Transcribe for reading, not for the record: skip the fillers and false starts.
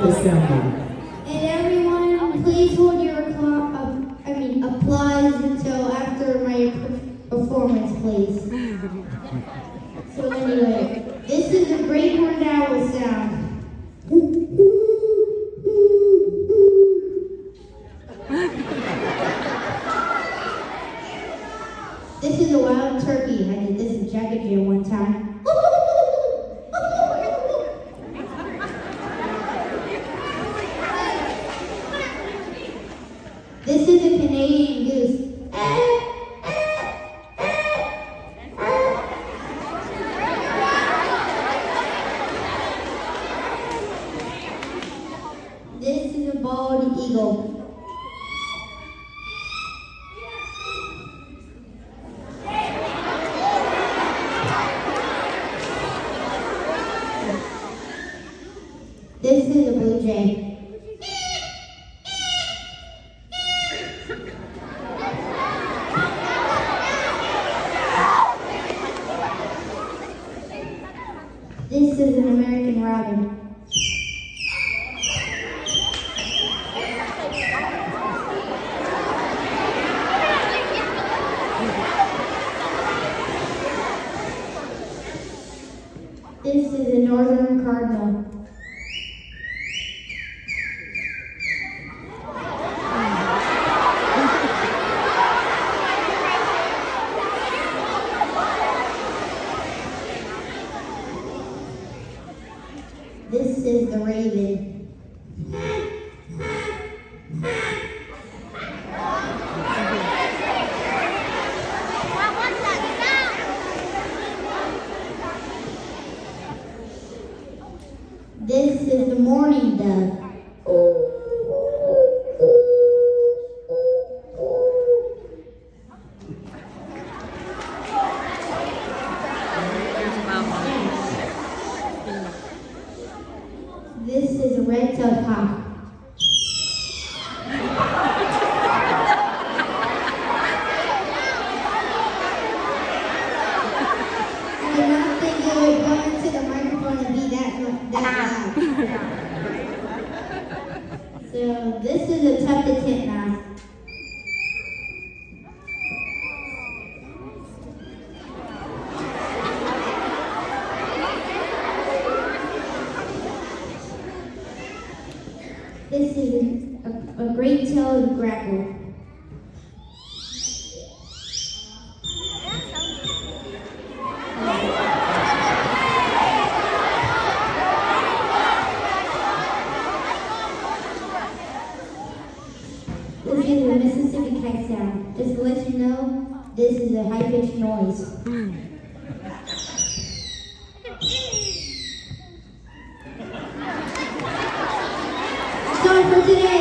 Assembly. And everyone, please hold your applause until after my performance, please. So anyway, this is a great horned owl sound. This is a wild turkey. I did this in Jacket Jam one time. This is a Canadian goose. This is a bald eagle. This is a blue jay. This is an American robin. This is a northern cardinal. This is the raven. This is the mourning dove. This is a red-tailed hawk. I did not think it would go into the microphone and be that loud. So this is a tufted titmouse. This is a great-tailed grackle. This is a Mississippi kite sound. Just to let you know, this is a high-pitched noise. That's all for today.